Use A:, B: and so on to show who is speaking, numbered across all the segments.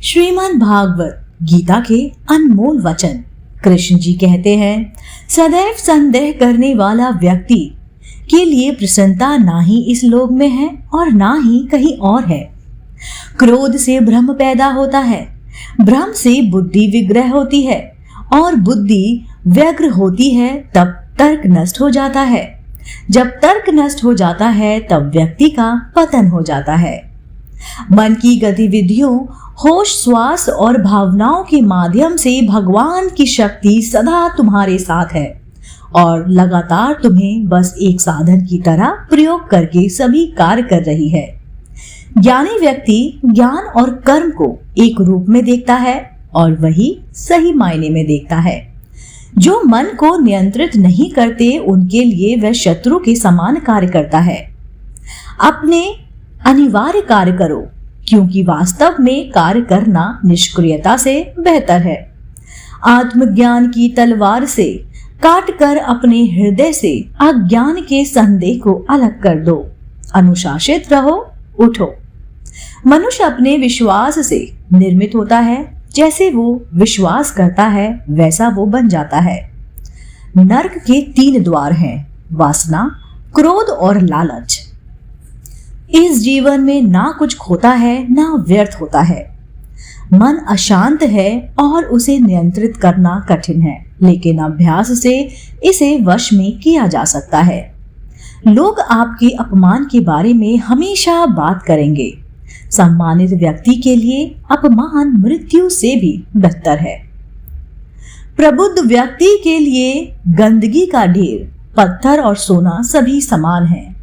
A: श्रीमद् भागवत गीता के अनमोल वचन। कृष्ण जी कहते हैं, सदैव संदेह करने वाला व्यक्ति के लिए प्रसन्नता ना ही इस लोक में है और ना ही कहीं और है। क्रोध से भ्रम पैदा होता है, भ्रम से बुद्धि विग्रह होती है और बुद्धि व्यग्र होती है, तब तर्क नष्ट हो जाता है। जब तर्क नष्ट हो जाता है तब व्यक्ति का पतन हो जाता है। मन की गतिविधियों, होश, श्वास और भावनाओं के माध्यम से भगवान की शक्ति सदा तुम्हारे साथ है और लगातार तुम्हें बस एक साधन की तरह प्रयोग करके सभी कार्य कर रही है। ज्ञानी व्यक्ति ज्ञान और कर्म को एक रूप में देखता है और वही सही मायने में देखता है। जो मन को नियंत्रित नहीं करते उनके लिए वह शत्रु के समान कार्य करता है। अपने अनिवार्य कार्य करो, क्योंकि वास्तव में कार्य करना निष्क्रियता से बेहतर है। आत्मज्ञान की तलवार से काट कर अपने हृदय से अज्ञान के संदेह को अलग कर दो। अनुशासित रहो, उठो। मनुष्य अपने विश्वास से निर्मित होता है। जैसे वो विश्वास करता है वैसा वो बन जाता है। नरक के 3 द्वार हैं, वासना, क्रोध और लालच। इस जीवन में ना कुछ खोता है ना व्यर्थ होता है। मन अशांत है और उसे नियंत्रित करना कठिन है, लेकिन अभ्यास से इसे वश में किया जा सकता है। लोग आपके अपमान के बारे में हमेशा बात करेंगे। सम्मानित व्यक्ति के लिए अपमान मृत्यु से भी बेहतर है। प्रबुद्ध व्यक्ति के लिए गंदगी का ढेर, पत्थर और सोना सभी समान है।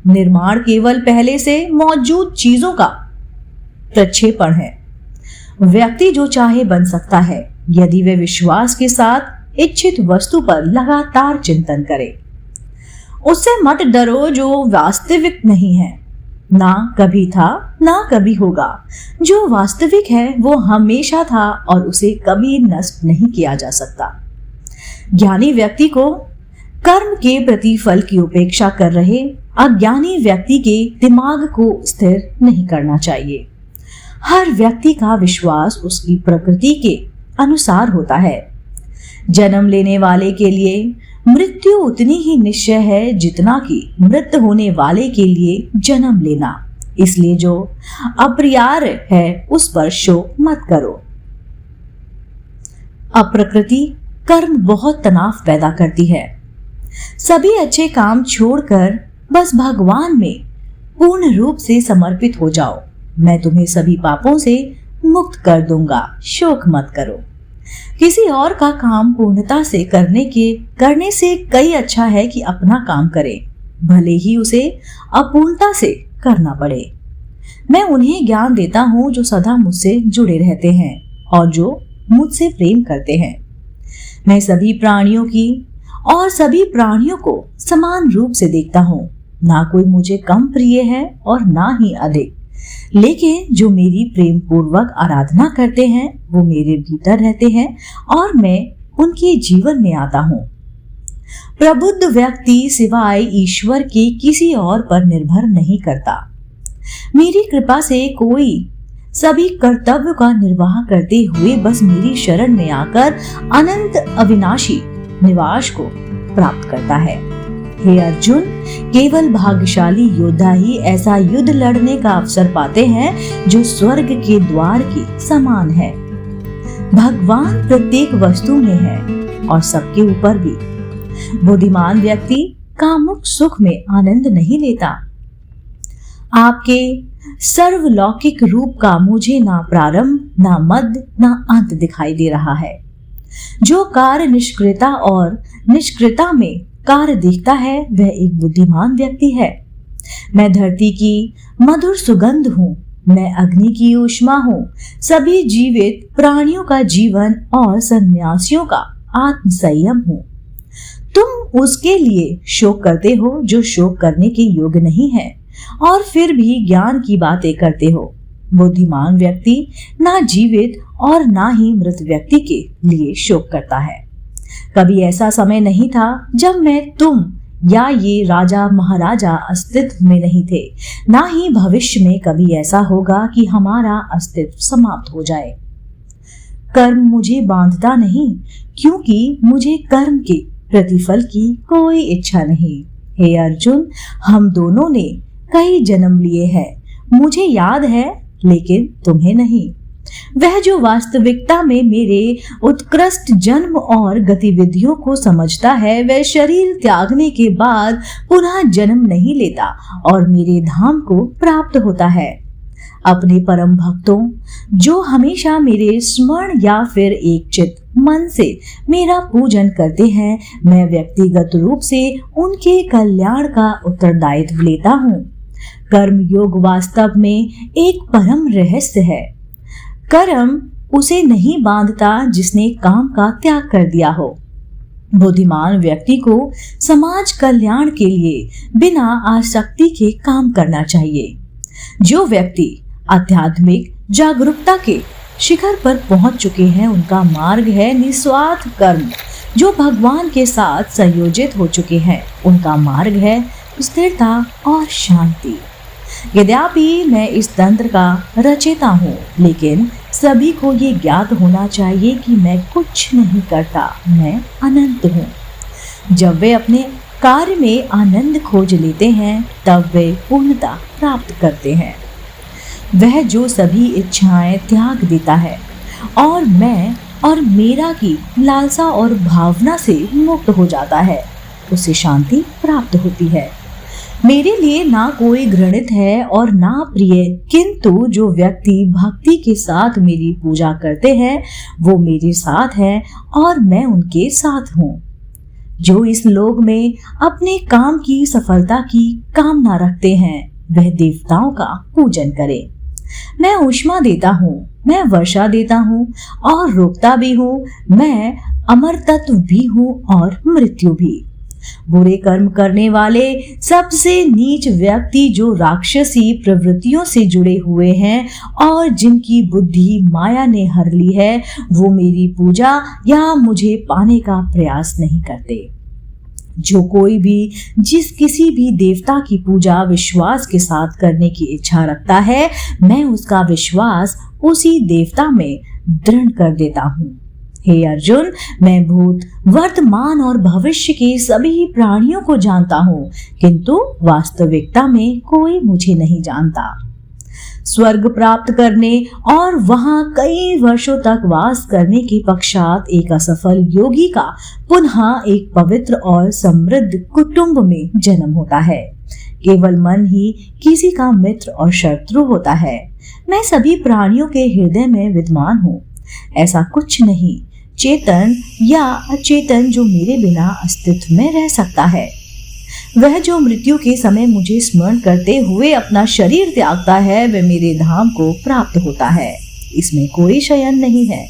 A: निर्माण केवल पहले से मौजूद चीजों का प्रक्षेपण है। व्यक्ति जो चाहे बन सकता है यदि वह विश्वास के साथ इच्छित वस्तु पर लगातार चिंतन करे। उससे मत डरो जो वास्तविक नहीं है, ना कभी था ना कभी होगा। जो वास्तविक है वो हमेशा था और उसे कभी नष्ट नहीं किया जा सकता। ज्ञानी व्यक्ति को कर्म के प्रतिफल की उपेक्षा कर रहे अज्ञानी व्यक्ति के दिमाग को स्थिर नहीं करना चाहिए। हर व्यक्ति का विश्वास उसकी प्रकृति के अनुसार होता है। जन्म लेने वाले के लिए मृत्यु उतनी ही निश्चय है जितना कि मृत होने वाले के लिए जन्म लेना। इसलिए जो अप्रियार्य है उस पर शोक मत करो। अप्रकृति कर्म बहुत तनाव पैदा करती है। सभी अच्छे काम छोड़कर बस भगवान में पूर्ण रूप से समर्पित हो जाओ। मैं तुम्हें सभी पापों से मुक्त कर दूंगा, शोक मत करो। किसी और का काम पूर्णता से करने से कई अच्छा है कि अपना काम करे, भले ही उसे अपूर्णता से करना पड़े। मैं उन्हें ज्ञान देता हूँ जो सदा मुझसे जुड़े रहते हैं और जो मुझसे प्रेम करते हैं। मैं सभी प्राणियों को समान रूप से देखता हूँ। ना कोई मुझे कम प्रिय है और ना ही अधिक, लेकिन जो मेरी प्रेम पूर्वक आराधना करते हैं वो मेरे भीतर रहते हैं और मैं उनके जीवन में आता हूँ। प्रबुद्ध व्यक्ति सिवाय ईश्वर के किसी और पर निर्भर नहीं करता। मेरी कृपा से कोई सभी कर्तव्य का निर्वाह करते हुए बस मेरी शरण में आकर अनंत अविनाशी निवास को प्राप्त करता है। हे अर्जुन, केवल भाग्यशाली योद्धा ही ऐसा युद्ध लड़ने का अवसर पाते हैं जो स्वर्ग के द्वार के समान है। भगवान प्रत्येक वस्तु में है और सबके ऊपर भी। बुद्धिमान व्यक्ति कामुक सुख में आनंद नहीं लेता। आपके सर्वलौकिक रूप का मुझे ना प्रारंभ, ना मध्य, ना अंत दिखाई दे रहा है। जो कार्य निष्क्रियता में कार्य देखता है वह एक बुद्धिमान व्यक्ति है। मैं धरती की मधुर सुगंध हूँ, मैं अग्नि की ऊष्मा हूँ, सभी जीवित प्राणियों का जीवन और सन्यासियों का आत्म संयम हूँ। तुम उसके लिए शोक करते हो जो शोक करने के योग्य नहीं है और फिर भी ज्ञान की बातें करते हो। बुद्धिमान व्यक्ति ना जीवित और ना ही मृत व्यक्ति के लिए शोक करता है। कभी ऐसा समय नहीं था जब मैं तुम या ये राजा महाराजा अस्तित्व में नहीं थे, ना ही भविष्य में कभी ऐसा होगा कि हमारा अस्तित्व समाप्त हो जाए। कर्म मुझे बांधता नहीं, क्योंकि मुझे कर्म के प्रतिफल की कोई इच्छा नहीं। हे अर्जुन, हम दोनों ने कई जन्म लिए हैं, मुझे याद है लेकिन तुम्हें नहीं। वह जो वास्तविकता में मेरे उत्कृष्ट जन्म और गतिविधियों को समझता है, वह शरीर त्यागने के बाद पुनः जन्म नहीं लेता और मेरे धाम को प्राप्त होता है। अपने परम भक्तों जो हमेशा मेरे स्मरण या फिर एक चित्त मन से मेरा पूजन करते हैं, मैं व्यक्तिगत रूप से उनके कल्याण का उत्तरदायित्व लेता हूँ। कर्म योग वास्तव में एक परम रहस्य है। कर्म उसे नहीं बांधता जिसने काम का त्याग कर दिया हो। बुद्धिमान व्यक्ति को समाज कल्याण के लिए बिना आसक्ति के काम करना चाहिए। जो व्यक्ति आध्यात्मिक जागरूकता के शिखर पर पहुंच चुके हैं, उनका मार्ग है निस्वार्थ कर्म। जो भगवान के साथ संयोजित हो चुके हैं, उनका मार्ग है स्थिरता और शांति। यद्यपि मैं इस तंत्र का रचयिता हूँ, लेकिन सभी को ये ज्ञात होना चाहिए कि मैं कुछ नहीं करता, मैं अनंत हूँ। जब वे अपने कार्य में आनंद खोज लेते हैं, तब वे पूर्णता प्राप्त करते हैं। वह जो सभी इच्छाएं त्याग देता है और मैं और मेरा की लालसा और भावना से मुक्त हो जाता है, उसे शांति प्राप्त होती है। मेरे लिए ना कोई घृणित है और ना प्रिय, किंतु जो व्यक्ति भक्ति के साथ मेरी पूजा करते हैं, वो मेरे साथ है और मैं उनके साथ हूँ। जो इस लोक में अपने काम की सफलता की कामना रखते हैं, वह देवताओं का पूजन करें। मैं ऊष्मा देता हूँ, मैं वर्षा देता हूँ और रोकता भी हूँ। मैं अमर तत्व भी हूँ और मृत्यु भी। बुरे कर्म करने वाले सबसे नीच व्यक्ति जो राक्षसी प्रवृत्तियों से जुड़े हुए हैं और जिनकी बुद्धि माया ने हर ली है, वो मेरी पूजा या मुझे पाने का प्रयास नहीं करते। जो कोई भी किसी भी देवता की पूजा विश्वास के साथ करने की इच्छा रखता है, मैं उसका विश्वास उसी देवता में दृढ़ कर देता हूँ। हे अर्जुन, मैं भूत, वर्तमान और भविष्य के सभी प्राणियों को जानता हूँ, किंतु वास्तविकता में कोई मुझे नहीं जानता। स्वर्ग प्राप्त करने और वहां कई वर्षों तक वास करने के पश्चात एक असफल योगी का पुनः एक पवित्र और समृद्ध कुटुंब में जन्म होता है। केवल मन ही किसी का मित्र और शत्रु होता है। मैं सभी प्राणियों के हृदय में विद्यमान हूँ। ऐसा कुछ नहीं, चेतन या अचेतन, जो मेरे बिना अस्तित्व में रह सकता है। वह जो मृत्यु के समय मुझे स्मरण करते हुए अपना शरीर त्यागता है, वह मेरे धाम को प्राप्त होता है। इसमें कोई शयन नहीं है।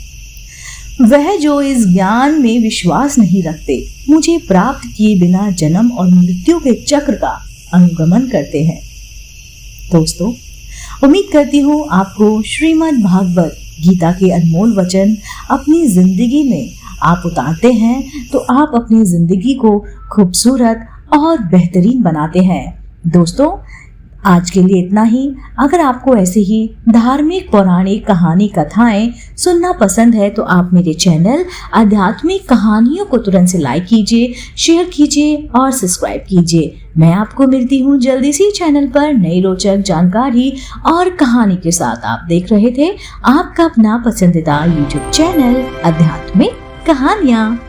A: वह जो इस ज्ञान में विश्वास नहीं रखते, मुझे प्राप्त किए बिना जन्म और मृत्यु के चक्र का अनुगमन करते हैं। दोस्तों, उम्मीद करती हूँ आपको श्रीमद् भागवत गीता के अनमोल वचन अपनी जिंदगी में आप उतारते हैं तो आप अपनी जिंदगी को खूबसूरत और बेहतरीन बनाते हैं। दोस्तों, आज के लिए इतना ही। अगर आपको ऐसे ही धार्मिक पौराणिक कहानी कथाएं सुनना पसंद है तो आप मेरे चैनल आध्यात्मिक कहानियों को तुरंत से लाइक कीजिए, शेयर कीजिए और सब्सक्राइब कीजिए। मैं आपको मिलती हूँ जल्दी से चैनल पर नई रोचक जानकारी और कहानी के साथ। आप देख रहे थे आपका अपना पसंदीदा YouTube चैनल आध्यात्मिक कहानियाँ।